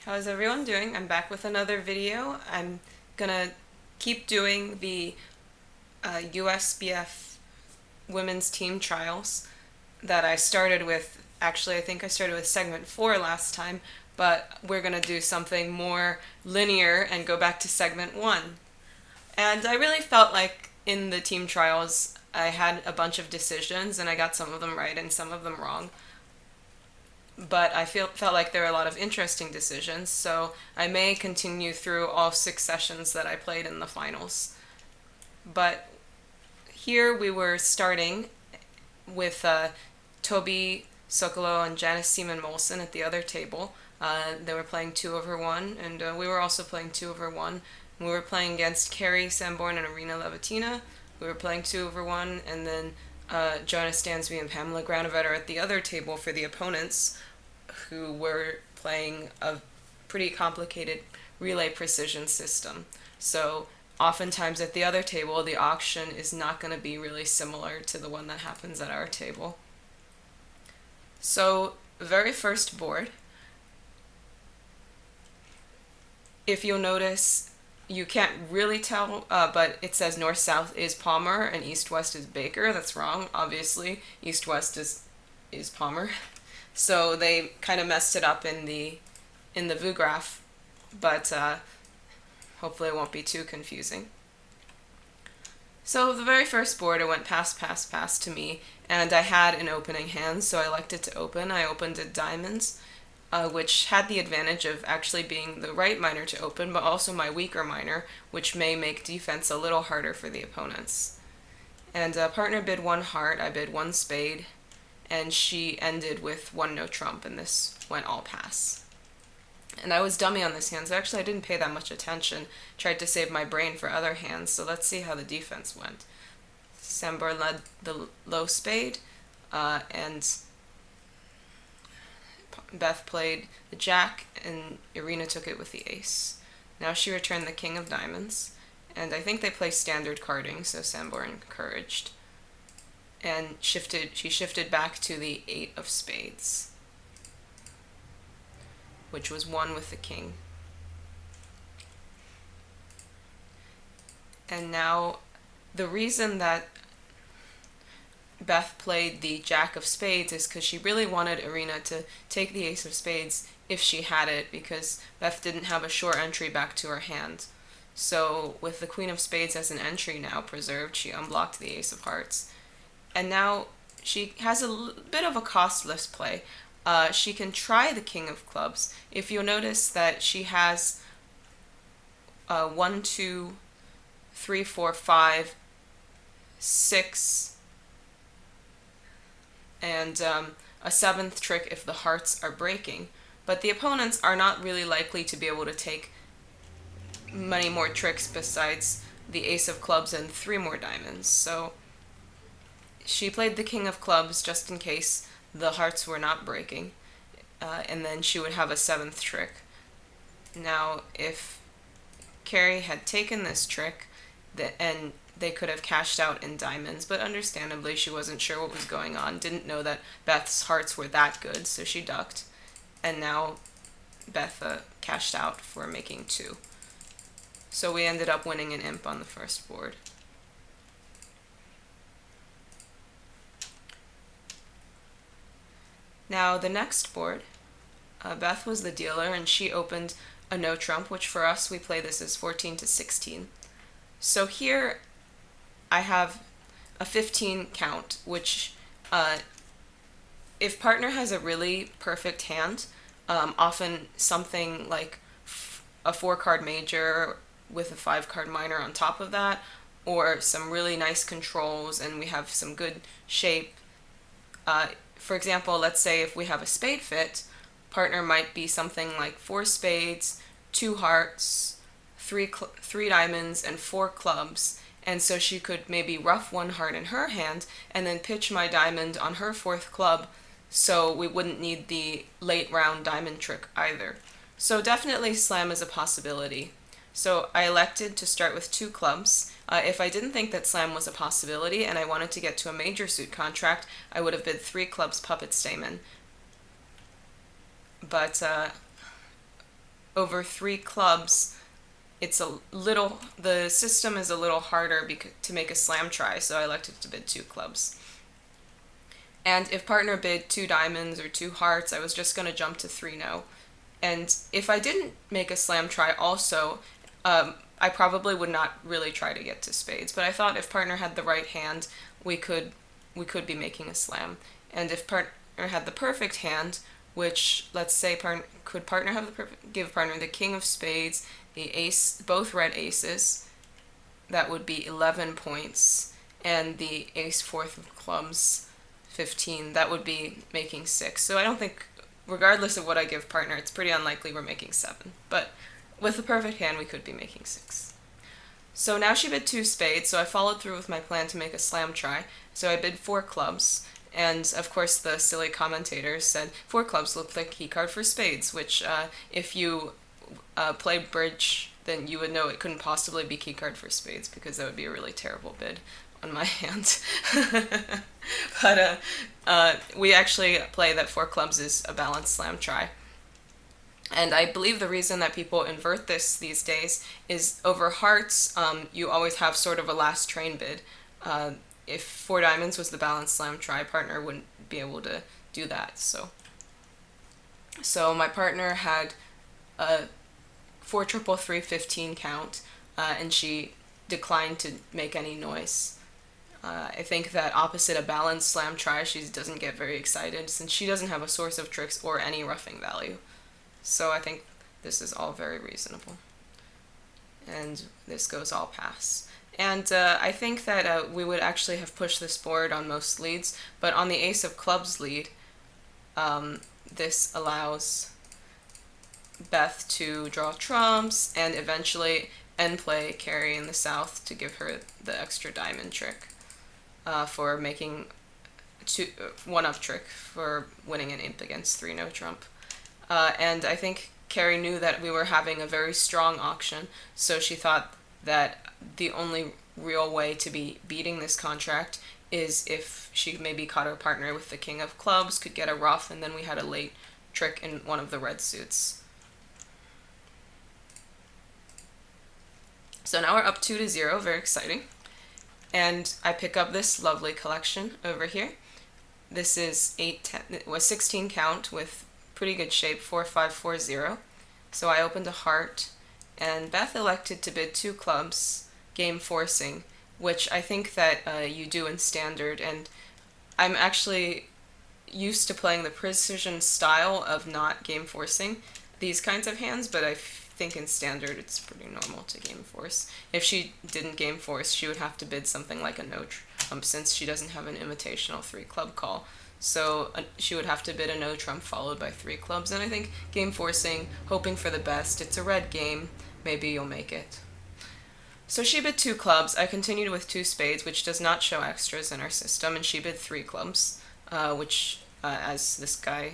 How's everyone doing? I'm back with another video. I'm gonna keep doing the USBF women's team trials that I started with. Actually, I think I started with segment 4 last time, but we're gonna do something more linear and go back to segment 1. And I really felt like in the team trials I had a bunch of decisions and I got some of them right and some of them wrong, but I felt like there were a lot of interesting decisions, so I may continue through all 6 sessions that I played in the finals. But here we were starting with Toby Sokolow and Janice Seaman Molson at the other table. They were playing 2/1, and we were also playing 2/1. We were playing against Carrie Sanborn and Irina Levitina. We were playing 2/1, and then Joanna Stansby and Pamela Granovetter at the other table for the opponents, who were playing a pretty complicated relay precision system. So oftentimes at the other table, the auction is not going to be really similar to the one that happens at our table. So very first board, if you'll notice, you can't really tell, but it says north-south is Palmer and east-west is Baker. That's wrong, obviously. East-west is Palmer. So they kind of messed it up in the VU graph, but hopefully it won't be too confusing. So the very first board, it went pass, pass, pass to me, and I had an opening hand, so I elected to open. I opened at diamonds, which had the advantage of actually being the right miner to open, but also my weaker miner, which may make defense a little harder for the opponents. And partner bid 1 heart, I bid 1 spade, and she ended with 1 no trump, and this went all pass. And I was dummy on this hand, so actually I didn't pay that much attention. Tried to save my brain for other hands, so let's see how the defense went. Sambar led the low spade, and Beth played the jack, and Irina took it with the ace. Now she returned the king of diamonds, and I think they play standard carding, so Sambar encouraged. And she shifted back to the 8 of spades, which was 1 with the king. And now the reason that Beth played the jack of spades is because she really wanted Irina to take the ace of spades if she had it, because Beth didn't have a sure entry back to her hand. So with the queen of spades as an entry now preserved, she unblocked the ace of hearts. And now she has a bit of a costless play. She can try the king of clubs. If you'll notice that she has 1, 2, 3, 4, 5, 6, and a 7th trick if the hearts are breaking. But the opponents are not really likely to be able to take many more tricks besides the ace of clubs and 3 more diamonds. So she played the king of clubs just in case the hearts were not breaking, and then she would have a 7th trick. Now, if Carrie had taken this trick, and they could have cashed out in diamonds, but understandably she wasn't sure what was going on, didn't know that Beth's hearts were that good, so she ducked, and now Beth cashed out for making 2. So we ended up winning an imp on the first board. Now the next board, Beth was the dealer, and she opened a no trump, which for us, we play this as 14 to 16. So here I have a 15 count, which if partner has a really perfect hand, often something like a 4-card major with a 5-card minor on top of that, or some really nice controls and we have some good shape. For example, let's say if we have a spade fit, partner might be something like 4 spades, 2 hearts, 3 diamonds, and 4 clubs, and so she could maybe ruff 1 heart in her hand and then pitch my diamond on her 4th club, so we wouldn't need the late round diamond trick either. So definitely slam is a possibility. So I elected to start with 2 clubs. If I didn't think that slam was a possibility and I wanted to get to a major suit contract, I would have bid 3 clubs puppet stamen. But over 3 clubs, the system is a little harder to make a slam try, so I elected to bid 2 clubs. And if partner bid 2 diamonds or 2 hearts, I was just going to jump to 3-no. And if I didn't make a slam try also, I probably would not really try to get to spades. But I thought if partner had the right hand, we could be making a slam. And if partner had the perfect hand, which, let's say, partner have give partner the king of spades, the ace, both red aces, that would be 11 points, and the ace fourth of clubs, 15, that would be making 6. So I don't think, regardless of what I give partner, it's pretty unlikely we're making 7. But with the perfect hand, we could be making 6. So now she bid 2 spades, so I followed through with my plan to make a slam try. So I bid 4 clubs, and of course the silly commentators said 4 clubs looked like key card for spades, which if you played bridge, then you would know it couldn't possibly be key card for spades, because that would be a really terrible bid on my hand. But we actually play that 4 clubs is a balanced slam try. And I believe the reason that people invert this these days is over hearts, you always have sort of a last train bid. If 4 diamonds was the balanced slam try, partner wouldn't be able to do that. So my partner had a 4 triple 3 15 count, and she declined to make any noise. I think that opposite a balanced slam try, she doesn't get very excited since she doesn't have a source of tricks or any roughing value. So I think this is all very reasonable. And this goes all pass. And I think that we would actually have pushed this board on most leads, but on the ace of clubs lead, this allows Beth to draw trumps and eventually end play Carrie in the south to give her the extra diamond trick for making 1-up trick for winning an imp against 3-no trump. And I think Carrie knew that we were having a very strong auction, so she thought that the only real way to be beating this contract is if she maybe caught her partner with the king of clubs, could get a ruff, and then we had a late trick in one of the red suits. So now we're up 2-0, very exciting. And I pick up this lovely collection over here. This is 16 count with pretty good shape, 4-5-4-0. So I opened a heart, and Beth elected to bid 2 clubs, game forcing, which I think that you do in standard, and I'm actually used to playing the precision style of not game forcing these kinds of hands, but I think in standard it's pretty normal to game force. If she didn't game force, she would have to bid something like a no trump, since she doesn't have an invitational 3 club call. So she would have to bid a no trump followed by 3 clubs, and I think game forcing, hoping for the best, it's a red game, maybe you'll make it. So she bid 2 clubs, I continued with 2 spades, which does not show extras in our system, and she bid 3 clubs, which, as this guy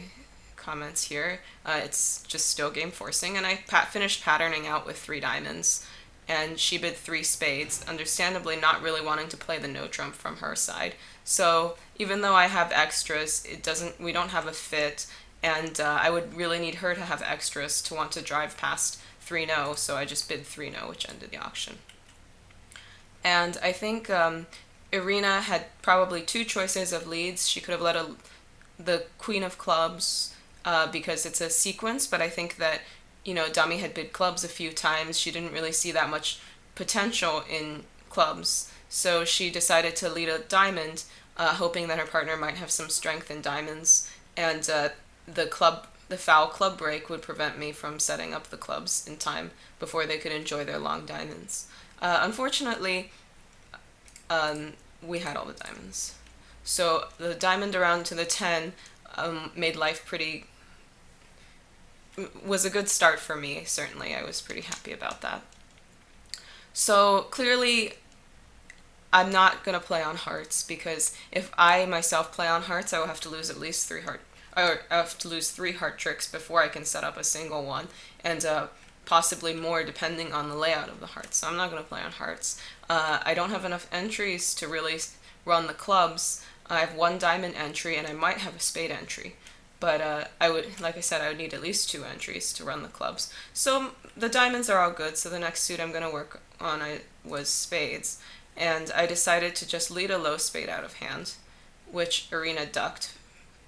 comments here, it's just still game forcing, and I finished patterning out with 3 diamonds, and she bid 3 spades, understandably not really wanting to play the no trump from her side. So even though I have extras, we don't have a fit, and I would really need her to have extras to want to drive past 3-no, so I just bid 3-no, which ended the auction. And I think Irina had probably 2 choices of leads. She could have led the queen of clubs because it's a sequence, but I think that, Dummy had bid clubs a few times. She didn't really see that much potential in clubs, so she decided to lead a diamond, hoping that her partner might have some strength in diamonds, and the foul club break would prevent me from setting up the clubs in time before they could enjoy their long diamonds. Unfortunately, we had all the diamonds. So the diamond around to the 10 made life was a good start for me, certainly. I was pretty happy about that. So clearly, I'm not going to play on hearts, because if I myself play on hearts, I will have to lose at least 3 heart, or I have to lose 3 heart tricks before I can set up a single one, and possibly more depending on the layout of the hearts. So I'm not going to play on hearts. I don't have enough entries to really run the clubs. I have 1 diamond entry, and I might have a spade entry. but I would, like I said, I would need at least 2 entries to run the clubs. So the diamonds are all good, so the next suit I'm going to work on was spades, and I decided to just lead a low spade out of hand, which Irina ducked.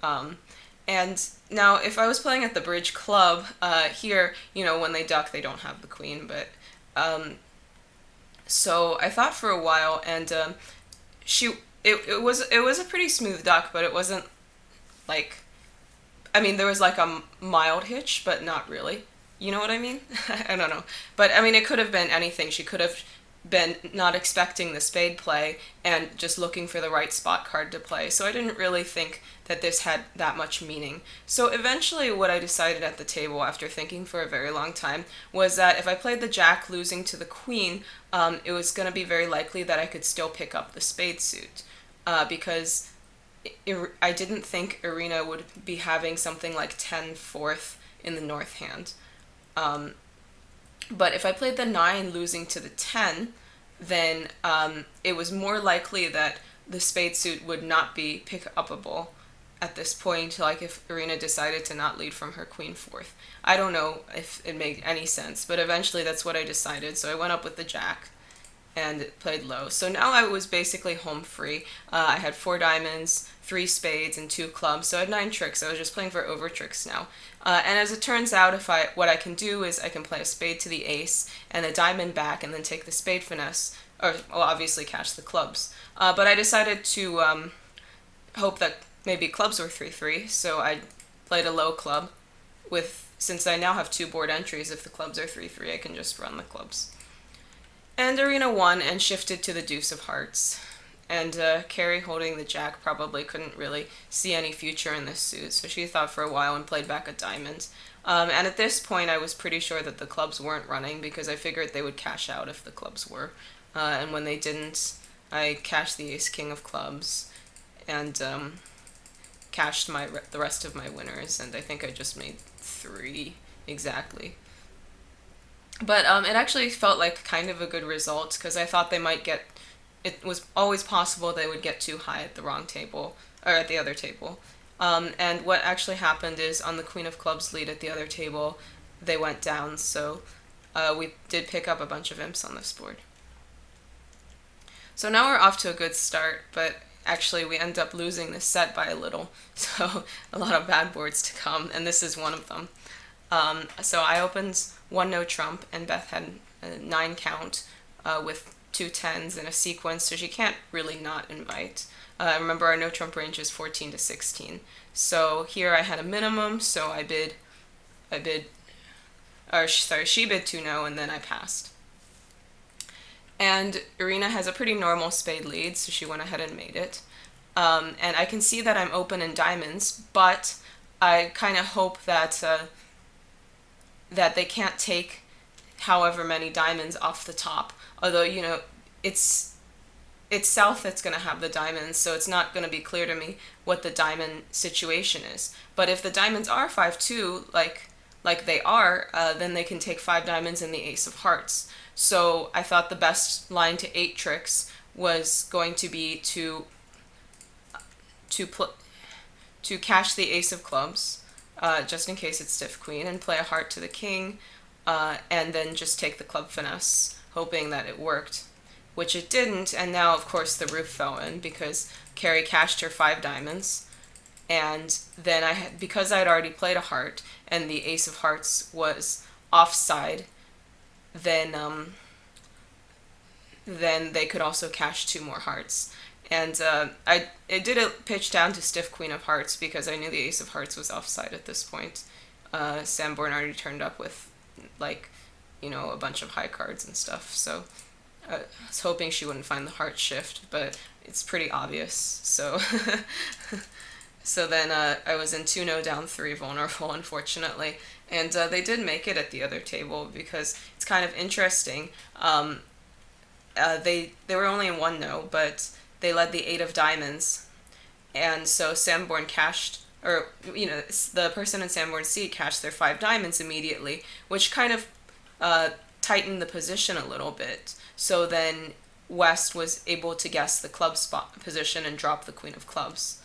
And now, if I was playing at the bridge club, here, when they duck, they don't have the queen, but so I thought for a while, and it was a pretty smooth duck, but it wasn't like, I mean, there was like a mild hitch, but not really. You know what I mean? I don't know. But I mean, it could have been anything. She could have been not expecting the spade play and just looking for the right spot card to play. So I didn't really think that this had that much meaning. So eventually what I decided at the table after thinking for a very long time was that if I played the jack losing to the queen, it was going to be very likely that I could still pick up the spade suit, because I didn't think Irina would be having something like 10-4 in the north hand. But if I played the 9 losing to the 10, then it was more likely that the spade suit would not be pick-upable at this point, like if Irina decided to not lead from her queen 4th. I don't know if it made any sense, but eventually that's what I decided, so I went up with the jack and played low. So now I was basically home free. I had 4 diamonds, 3 spades, and 2 clubs, so I had 9 tricks. I was just playing for over tricks now. And as it turns out, what I can do is I can play a spade to the ace and a diamond back, and then take the spade finesse, or well, obviously catch the clubs. But I decided to hope that maybe clubs were 3-3, so I played a low club. Since I now have 2 board entries, if the clubs are 3-3, I can just run the clubs. And Irina won and shifted to the deuce of hearts. And Carrie, holding the jack, probably couldn't really see any future in this suit, so she thought for a while and played back a diamond. And at this point, I was pretty sure that the clubs weren't running, because I figured they would cash out if the clubs were. And when they didn't, I cashed the ace-king of clubs, and cashed the rest of my winners, and I think I just made 3 exactly. But it actually felt like kind of a good result, because I thought it was always possible they would get too high at the wrong table, or at the other table. And what actually happened is, on the queen of clubs lead at the other table, they went down, so we did pick up a bunch of imps on this board. So now we're off to a good start, but actually we end up losing this set by a little, so a lot of bad boards to come, and this is one of them. So I opened 1 no trump, and Beth had a 9 count with 2 10s in a sequence, so she can't really not invite. Remember, our no trump range is 14 to 16. So here I had a minimum, so she bid 2 no, and then I passed. And Irina has a pretty normal spade lead, so she went ahead and made it. And I can see that I'm open in diamonds, but I kind of hope that they can't take however many diamonds off the top. Although, it's South that's going to have the diamonds, so it's not going to be clear to me what the diamond situation is. But if the diamonds are 5-2, like they are, then they can take 5 diamonds and the ace of hearts. So I thought the best line to 8 tricks was going to be to cash the ace of clubs, just in case it's stiff queen, and play a heart to the king, and then just take the club finesse, hoping that it worked, which it didn't. And now, of course, the roof fell in because Carrie cashed her 5 diamonds, and then because I had already played a heart and the ace of hearts was offside, then they could also cash 2 more hearts. And it did a pitch down to stiff queen of hearts because I knew the ace of hearts was offside at this point. Sanborn already turned up with a bunch of high cards and stuff, so I was hoping she wouldn't find the heart shift, but it's pretty obvious. So so then I was in 2-0 down 3 vulnerable, unfortunately, and they did make it at the other table, because it's kind of interesting. They were only in 1-0, but they led the 8 of diamonds, and so Sanborn cashed, or the person in Sanborn's seat cashed their 5 diamonds immediately, which kind of tightened the position a little bit. So then West was able to guess the club spot position and drop the queen of clubs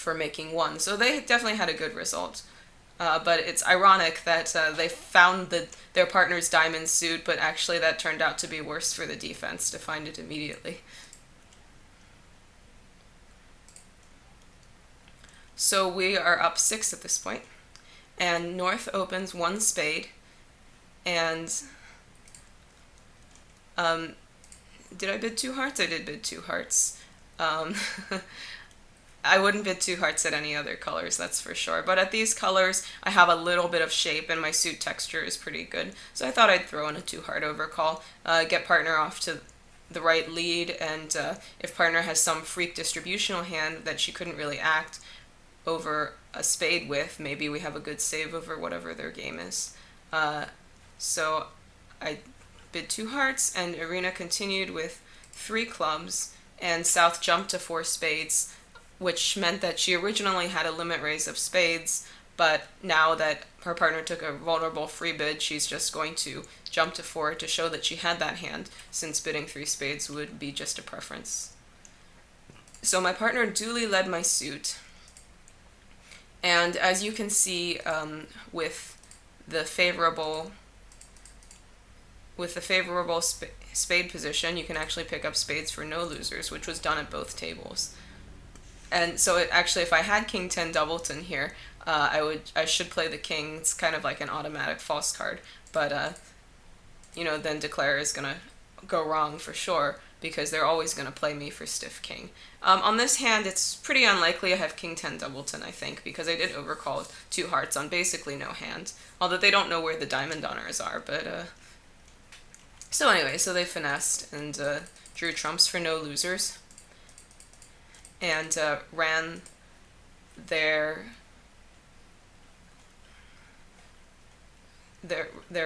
for making 1. So they definitely had a good result. But it's ironic that they found their partner's diamond suit, but actually that turned out to be worse for the defense to find it immediately. So we are up 6 at this point, and North opens 1 spade, and did I bid 2 hearts? I did bid 2 hearts. I wouldn't bid 2 hearts at any other colors, that's for sure. But at these colors, I have a little bit of shape and my suit texture is pretty good. So I thought I'd throw in a 2 heart overcall, get partner off to the right lead, and if partner has some freak distributional hand that she couldn't really act over a spade with, maybe we have a good save over whatever their game is. So I bid 2 hearts, and Irina continued with 3 clubs, and South jumped to 4 spades, which meant that she originally had a limit raise of spades, but now that her partner took a vulnerable free bid, she's just going to jump to 4 to show that she had that hand, since bidding 3 spades would be just a preference. So my partner duly led my suit, and as you can see, with the favorable spade position, you can actually pick up spades for no losers, which was done at both tables. And so actually, if I had King 10 doubleton here, I should play the king. It's kind of like an automatic false card, but then declare is gonna go wrong for sure, because they're always gonna play me for stiff king. On this hand, it's pretty unlikely I have King 10 doubleton, I think, because I did overcall 2 hearts on basically no hand, although they don't know where the diamond honors are. But so anyway, so they finessed and drew trumps for no losers, and ran their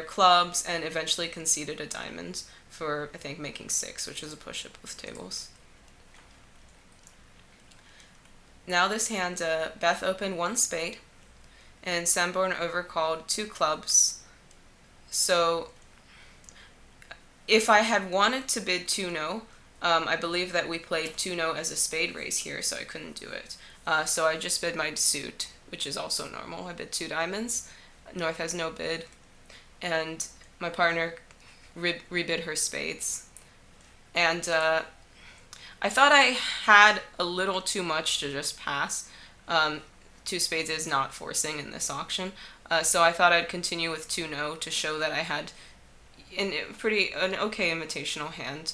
clubs, and eventually conceded a diamond for, I think, making 6, which is a push at both tables. Now this hand, Beth opened 1 spade, and Sanborn overcalled 2 clubs. So if I had wanted to bid 2-no, I believe that we played 2-no as a spade raise here, so I couldn't do it. So I just bid my suit, which is also normal. I bid 2 diamonds. North has no bid, and my partner rebid her spades. And I thought I had a little too much to just pass. 2 spades is not forcing in this auction, so I thought I'd continue with 2-no to show that I had an okay invitational hand.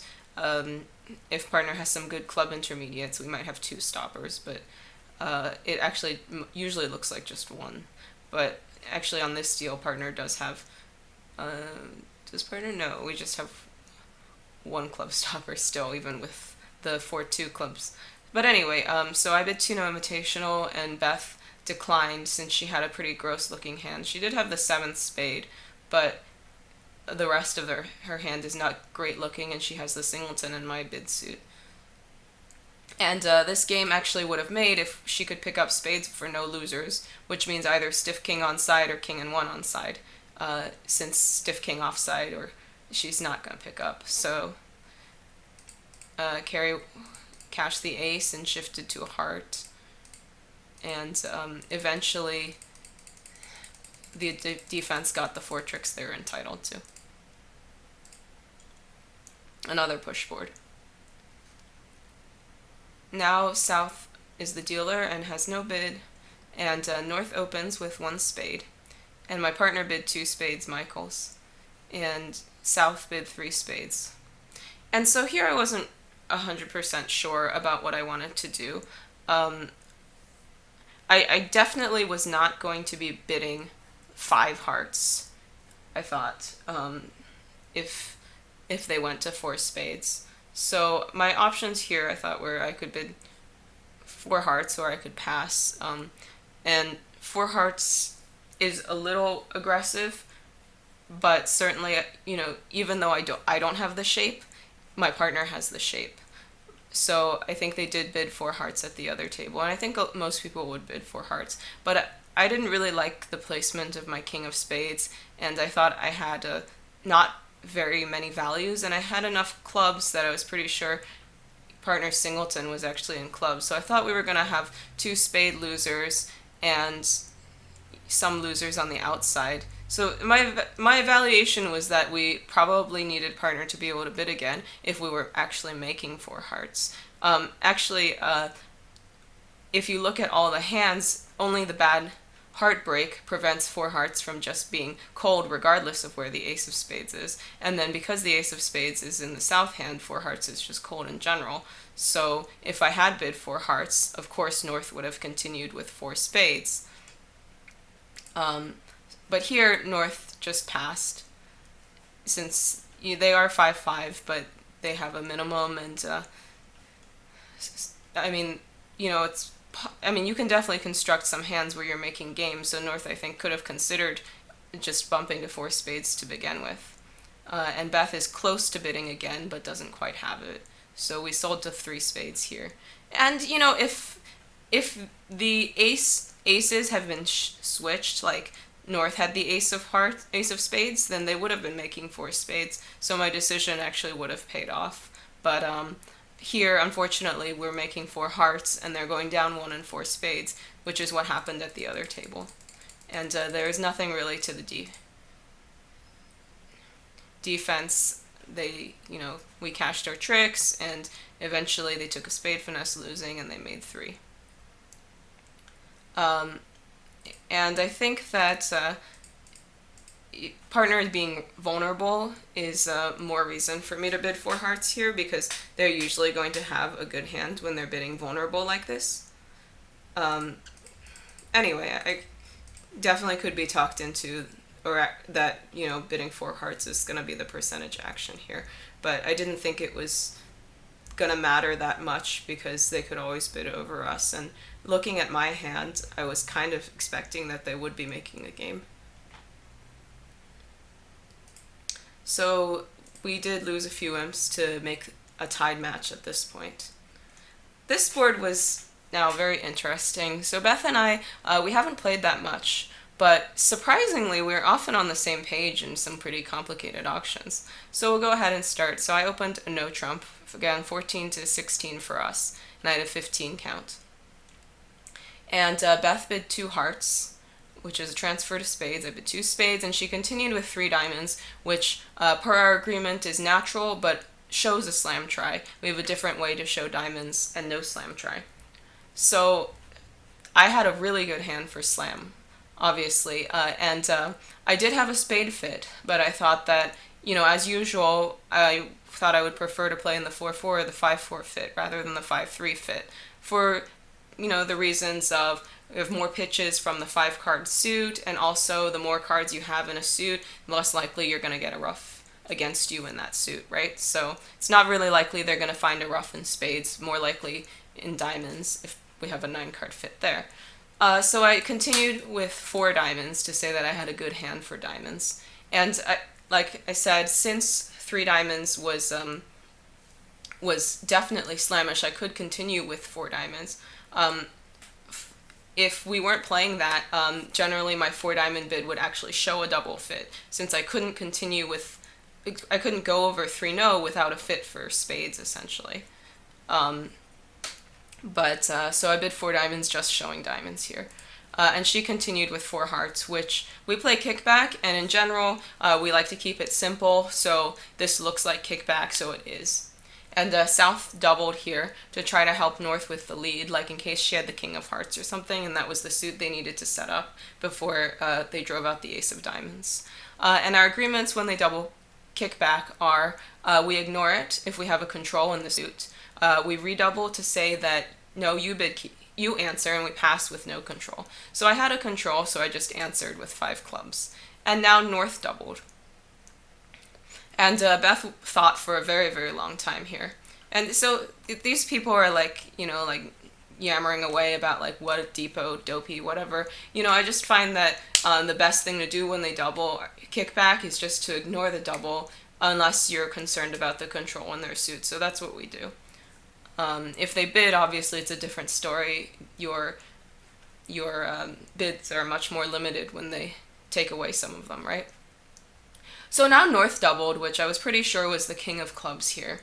If partner has some good club intermediates, we might have 2 stoppers, but it actually usually looks like just 1. But actually on this deal, partner does have, does partner? No, we just have 1 club stopper still, even with the 4-2 clubs. But anyway, so I bid 2-no invitational, and Beth declined since she had a pretty gross looking hand. She did have the 7th spade, but the rest of her hand is not great looking, and she has the singleton in my bid suit. And this game actually would have made if she could pick up spades for no losers, which means either stiff king onside or king and 1 onside, since stiff king offside, or she's not going to pick up. So Carrie cashed the ace and shifted to a heart, and eventually the defense got the 4 tricks they were entitled to. Another push board. Now South is the dealer and has no bid, and North opens with 1 spade, and my partner bid 2 spades Michaels, and South bid 3 spades. And so here I wasn't 100% sure about what I wanted to do. I definitely was not going to be bidding 5 hearts, I thought, if they went to 4 spades. So my options here, I thought, were I could bid 4 hearts or I could pass. And 4 hearts is a little aggressive, but certainly, even though I don't have the shape, my partner has the shape. So I think they did bid 4 hearts at the other table, and I think most people would bid 4 hearts. But I didn't really like the placement of my king of spades, and I thought I had not very many values, and I had enough clubs that I was pretty sure partner singleton was actually in clubs. So I thought we were going to have two spade losers and some losers on the outside. So my evaluation was that we probably needed partner to be able to bid again if we were actually making four hearts. If you look at all the hands, only the bad heartbreak prevents four hearts from just being cold regardless of where the ace of spades is. And then because the ace of spades is in the south hand, four hearts is just cold in general. So if I had bid four hearts, of course North would have continued with four spades. But here North just passed, since they are 5-5, but they have a minimum, and you can definitely construct some hands where you're making game, so North, I think, could have considered just bumping to four spades to begin with. And Beth is close to bidding again, but doesn't quite have it. So we sold to three spades here. And, if the aces have been switched, like North had the ace of spades, then they would have been making four spades, so my decision actually would have paid off. But here, unfortunately, we're making four hearts, and they're going down one and four spades, which is what happened at the other table. And there is nothing really to the defense. We cashed our tricks, and eventually they took a spade finesse losing, and they made three. And I think that partner being vulnerable is more reason for me to bid four hearts here, because they're usually going to have a good hand when they're bidding vulnerable like this. Anyway, I definitely could be talked into that bidding four hearts is going to be the percentage action here, but I didn't think it was going to matter that much because they could always bid over us, and looking at my hand, I was kind of expecting that they would be making a game. So we did lose a few imps to make a tied match at this point. This board was now very interesting. So Beth and I, we haven't played that much, but surprisingly, we're often on the same page in some pretty complicated auctions. So we'll go ahead and start. So I opened a no trump, again 14 to 16 for us, and I had a 15 count. And Beth bid two hearts, which is a transfer to spades. I bid two spades, and she continued with three diamonds, which per our agreement is natural, but shows a slam try. We have a different way to show diamonds and no slam try. So I had a really good hand for slam, obviously, and I did have a spade fit, but I thought that, as usual, I thought I would prefer to play in the 4-4 or the 5-4 fit rather than the 5-3 fit for, the reasons of we have more pitches from the 5-card suit, and also the more cards you have in a suit, the less likely you're going to get a ruff against you in that suit, right? So it's not really likely they're going to find a ruff in spades, more likely in diamonds if we have a 9-card fit there. So I continued with four diamonds to say that I had a good hand for diamonds. And like I said, since three diamonds was definitely slamish, I could continue with four diamonds. If we weren't playing that, generally my four diamond bid would actually show a double fit, since I couldn't go over 3-0 without a fit for spades, essentially. So I bid four diamonds, just showing diamonds here. And she continued with four hearts, which we play kickback, and in general, we like to keep it simple, so this looks like kickback, so it is. And South doubled here to try to help North with the lead, like in case she had the King of Hearts or something, and that was the suit they needed to set up before they drove out the Ace of Diamonds. And our agreements when they double kickback are we ignore it if we have a control in the suit. We redouble to say that, no, you answer, and we pass with no control. So I had a control, so I just answered with 5 clubs. And now North doubled. And Beth thought for a very, very long time here. And so these people are like yammering away about like what a depot, dopey, whatever. I just find that the best thing to do when they double kickback is just to ignore the double unless you're concerned about the control in their suit. So that's what we do. If they bid, obviously it's a different story. Your bids are much more limited when they take away some of them, right? So now North doubled, which I was pretty sure was the King of Clubs here.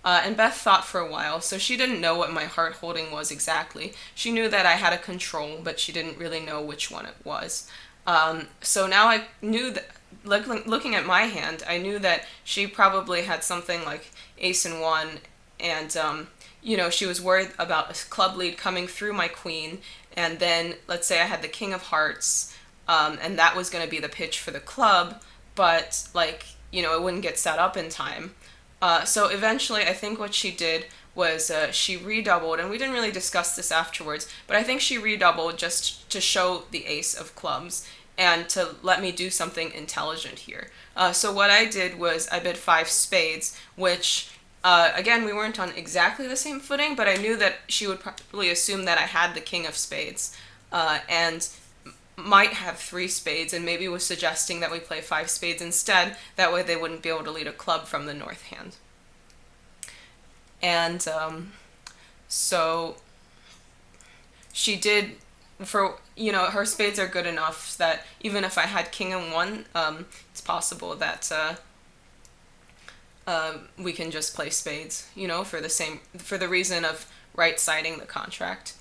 And Beth thought for a while, so she didn't know what my heart holding was exactly. She knew that I had a control, but she didn't really know which one it was. So now I knew that, looking at my hand, I knew that she probably had something like ace and one, and she was worried about a club lead coming through my queen, and then let's say I had the king of hearts, and that was going to be the pitch for the club, but it wouldn't get set up in time. So eventually, I think what she did was she redoubled, and we didn't really discuss this afterwards, but I think she redoubled just to show the ace of clubs and to let me do something intelligent here. So what I did was I bid 5 spades, which, again, we weren't on exactly the same footing, but I knew that she would probably assume that I had the king of spades, and might have 3 spades, and maybe was suggesting that we play 5 spades instead. That way they wouldn't be able to lead a club from the north hand. And so she did, her spades are good enough that even if I had king and 1, it's possible that we can just play spades, for the reason of right-siding the contract.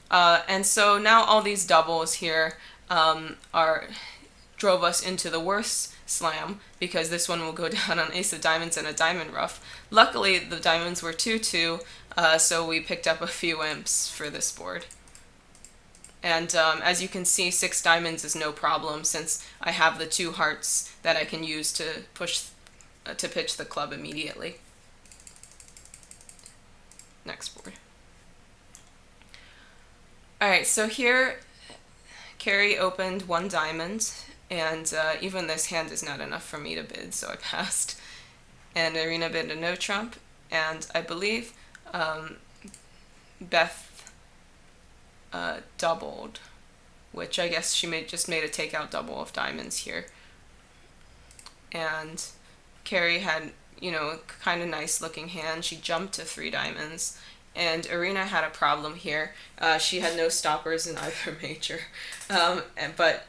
And so now all these doubles here drove us into the worst slam, because this one will go down on ace of diamonds and a diamond ruff. Luckily, the diamonds were 2-2, so we picked up a few imps for this board. And as you can see, 6 diamonds is no problem, since I have the 2 hearts that I can use to pitch the club immediately. Next board. Alright, so here Carrie opened 1 diamond, and even this hand is not enough for me to bid, so I passed. And Irina bid a no trump, and I believe Beth doubled, which I guess she just made a takeout double of diamonds here. And Carrie had, kind of nice looking hand. She jumped to 3 diamonds. And Irina had a problem here. She had no stoppers in either major, but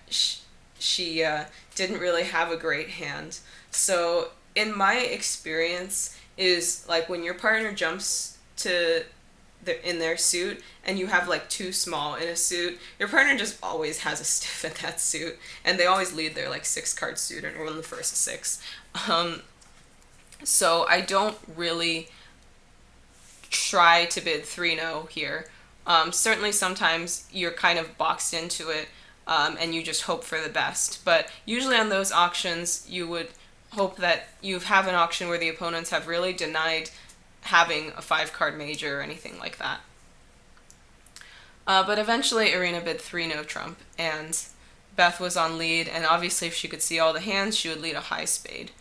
she didn't really have a great hand. So in my experience is like when your partner jumps in their suit and you have like 2 small in a suit, your partner just always has a stiff in that suit, and they always lead their 6-card suit and win the first 6. So I don't really try to bid 3-0 here. Certainly sometimes you're kind of boxed into it, and you just hope for the best. But usually on those auctions, you would hope that you have an auction where the opponents have really denied having a 5-card major or anything like that. But eventually Irina bid 3-no trump, and Beth was on lead, and obviously if she could see all the hands, she would lead a high spade.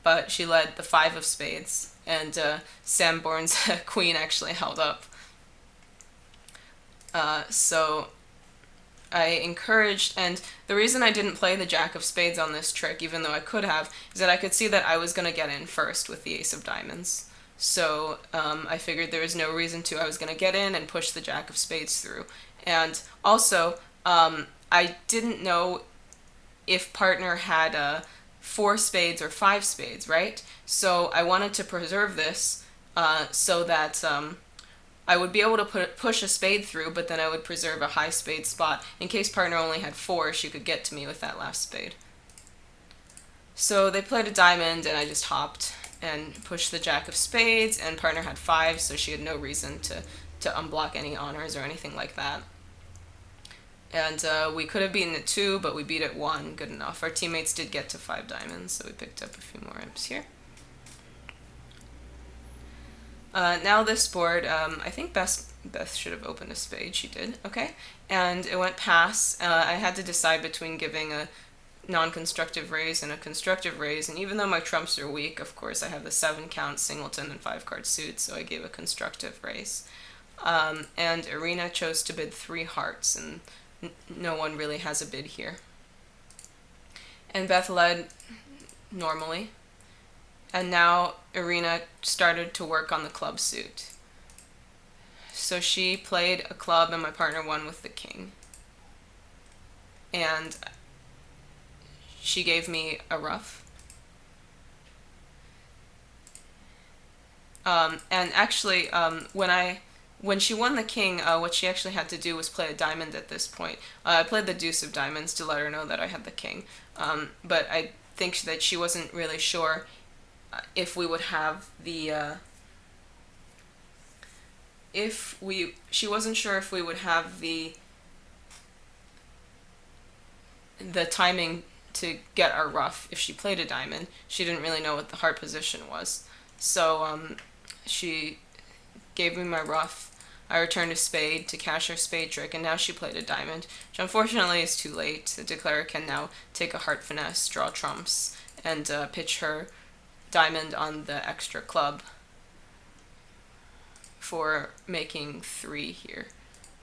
But she led the 5 of spades, and Sanborn's queen actually held up. So I encouraged, and the reason I didn't play the jack of spades on this trick, even though I could have, is that I could see that I was going to get in first with the ace of diamonds. So I figured there was no reason to. I was going to get in and push the jack of spades through. And also, I didn't know if partner had 4 spades or 5 spades, right? So I wanted to preserve this so that I would be able to push a spade through, but then I would preserve a high spade spot. In case partner only had 4, she could get to me with that last spade. So they played a diamond, and I just hopped and pushed the jack of spades, and partner had 5, so she had no reason to unblock any honors or anything like that. And we could have beaten at 2, but we beat at 1, good enough. Our teammates did get to 5 diamonds, so we picked up a few more imps here. Now this board, I think Beth should have opened a spade. She did, okay. And it went pass. I had to decide between giving a non-constructive raise and a constructive raise, and even though my trumps are weak, of course, I have the 7-count singleton and 5-card suit, so I gave a constructive raise. And Irina chose to bid 3 hearts, and no one really has a bid here. And Beth led normally, and now Irina started to work on the club suit. So she played a club, and my partner won with the king. And she gave me a ruff. And actually, when she won the king, what she actually had to do was play a diamond at this point. I played the deuce of diamonds to let her know that I had the king. But I think that she wasn't really sure if we would have she wasn't sure if we would have the timing to get our ruff if she played a diamond. She didn't really know what the heart position was. So she gave me my ruff. I returned a spade to cash her spade trick, and now she played a diamond, which unfortunately is too late. The declarer can now take a heart finesse, draw trumps, and pitch her diamond on the extra club for making 3 here.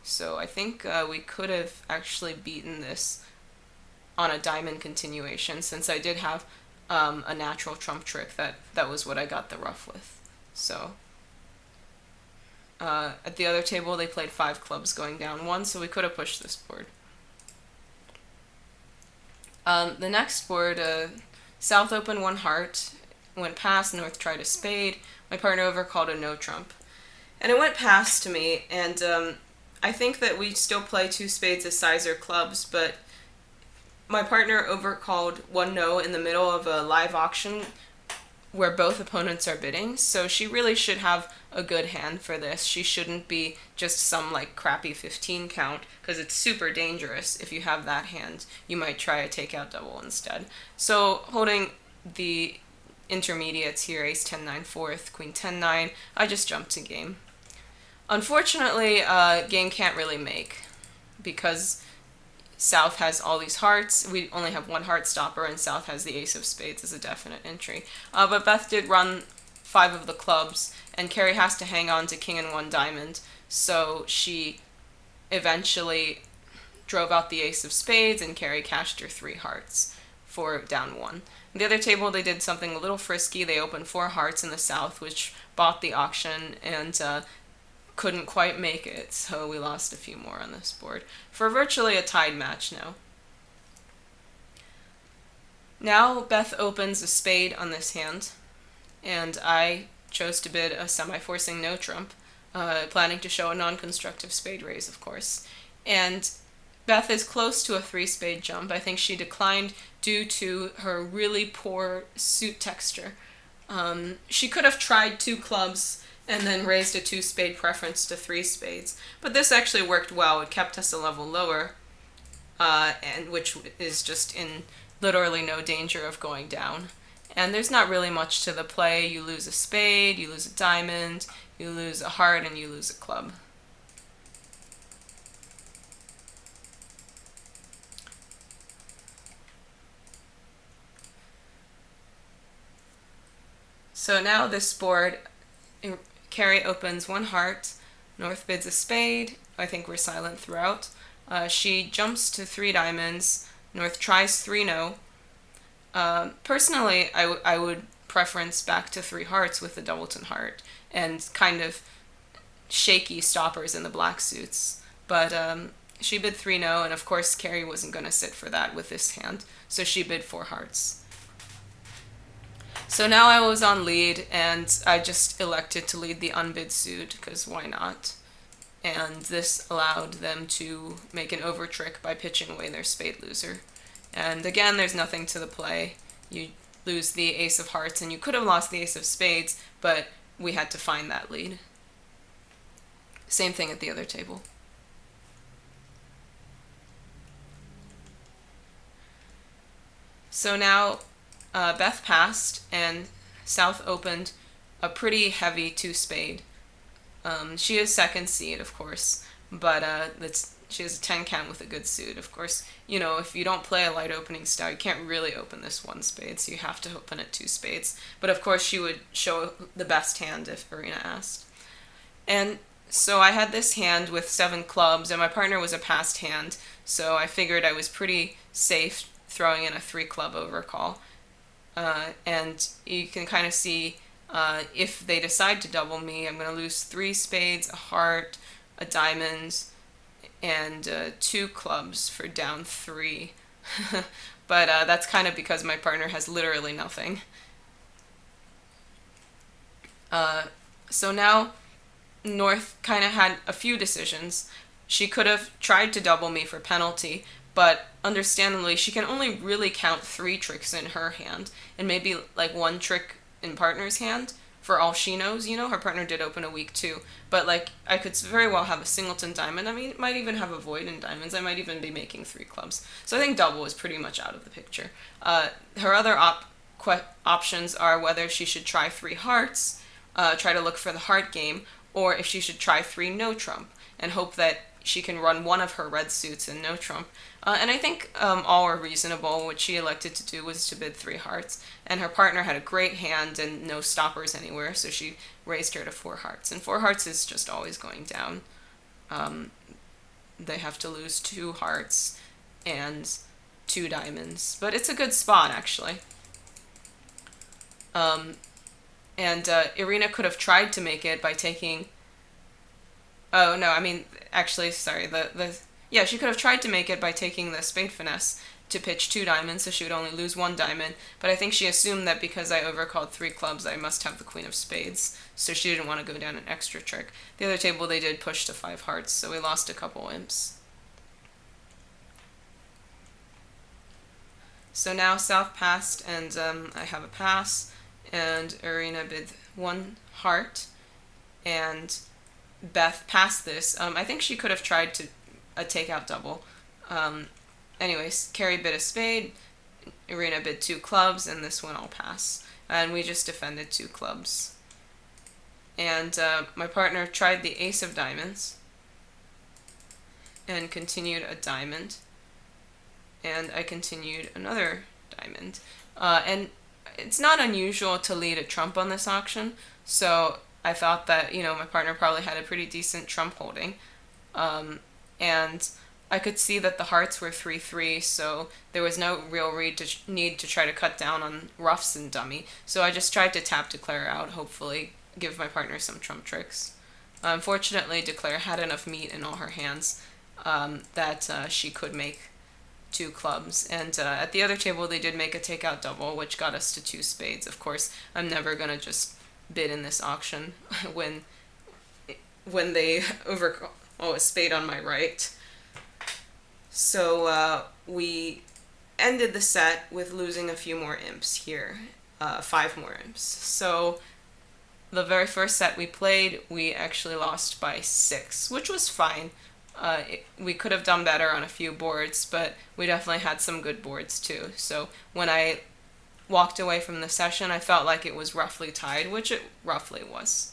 So I think we could have actually beaten this on a diamond continuation, since I did have a natural trump trick that was what I got the ruff with. So at the other table they played 5 clubs going down 1, so we could have pushed this board. The next board, South opened 1 heart, went past, North tried a spade, my partner overcalled a no trump. And it went past to me, and I think that we still play 2 spades as sizer clubs, but my partner overcalled 1 no in the middle of a live auction where both opponents are bidding, so she really should have a good hand for this. She shouldn't be just some like crappy 15 count, because it's super dangerous. If you have that hand, you might try a takeout double instead. So holding the intermediates here, ace 10-9 fourth, queen 10-9, I just jumped to game. Unfortunately, game can't really make, because South has all these hearts. We only have 1 heart stopper, and South has the ace of spades as a definite entry. But Beth did run 5 of the clubs, and Carrie has to hang on to king and 1 diamond, so she eventually drove out the ace of spades, and Carrie cashed her 3 hearts for down 1. On the other table, they did something a little frisky. They opened 4 hearts in the South, which bought the auction, and couldn't quite make it, so we lost a few more on this board for virtually a tied match now. Now Beth opens a spade on this hand, and I chose to bid a semi-forcing no trump, planning to show a non-constructive spade raise, of course. And Beth is close to a 3-spade jump. I think she declined due to her really poor suit texture. She could have tried 2 clubs and then raised a 2-spade preference to 3 spades. But this actually worked well. It kept us a level lower, and which is just in literally no danger of going down. And there's not really much to the play. You lose a spade, you lose a diamond, you lose a heart, and you lose a club. So now this board, Carrie opens 1 heart, North bids a spade. I think we're silent throughout. She jumps to 3 diamonds. North tries 3 no. Personally, I would preference back to 3 hearts with the doubleton heart and kind of shaky stoppers in the black suits. But she bid 3 no, and of course Carrie wasn't going to sit for that with this hand, so she bid 4 hearts. So now I was on lead, and I just elected to lead the unbid suit, because why not? And this allowed them to make an over trick by pitching away their spade loser. And again, there's nothing to the play. You lose the ace of hearts, and you could have lost the ace of spades, but we had to find that lead. Same thing at the other table. So now Beth passed, and South opened a pretty heavy 2-spade. She is second seed, of course, but she has a 10 count with a good suit. Of course, you know, if you don't play a light opening style, you can't really open this 1 spade, so you have to open it 2 spades. But of course, she would show the best hand if Arena asked. And so I had this hand with 7 clubs, and my partner was a passed hand, so I figured I was pretty safe throwing in a 3-club overcall. And you can kind of see if they decide to double me, I'm going to lose 3 spades, a heart, a diamond, and 2 clubs for down 3. But that's kind of because my partner has literally nothing. So now North kind of had a few decisions. She could have tried to double me for penalty, but understandably, she can only really count 3 tricks in her hand, and maybe like 1 trick in partner's hand. For all she knows, her partner did open a weak 2, but like I could very well have a singleton diamond. I mean, might even have a void in diamonds. I might even be making 3 clubs. So I think double is pretty much out of the picture. Her other options are whether she should try 3 hearts, try to look for the heart game, or if she should try 3 no trump and hope that she can run one of her red suits in no trump. And I think all are reasonable. What she elected to do was to bid 3 hearts, and her partner had a great hand and no stoppers anywhere, so she raised her to 4 hearts. And 4 hearts is just always going down. They have to lose 2 hearts and 2 diamonds, but it's a good spot actually. And Irina could have tried to make it by taking... Oh, no, I mean, actually, sorry, yeah, she could have tried to make it by taking the spade finesse to pitch 2 diamonds, so she would only lose 1 diamond, but I think she assumed that because I overcalled 3 clubs, I must have the queen of spades, so she didn't want to go down an extra trick. The other table, they did push to 5 hearts, so we lost a couple imps. So now South passed, and I have a pass, and Irina bid 1 heart, and Beth passed this. I think she could have tried to a takeout double. Anyways, Carrie bid a spade, Irina bid 2 clubs, and this one I'll pass. And we just defended 2 clubs. And my partner tried the ace of diamonds and continued a diamond. And I continued another diamond. And it's not unusual to lead a trump on this auction, so I thought that, my partner probably had a pretty decent trump holding. And I could see that the hearts were 3-3, so there was no real need to try to cut down on ruffs and dummy. So I just tried to tap Declare out, hopefully give my partner some trump tricks. Unfortunately, Declare had enough meat in all her hands that she could make 2 clubs. And at the other table, they did make a takeout double, which got us to 2 spades. Of course, I'm never going to just bid in this auction when they overcall a spade on my right. So we ended the set with losing a few more imps here, 5 more imps. So the very first set we played, we actually lost by 6, which was fine. We could have done better on a few boards, but we definitely had some good boards too. So when I walked away from the session, I felt like it was roughly tied, which it roughly was.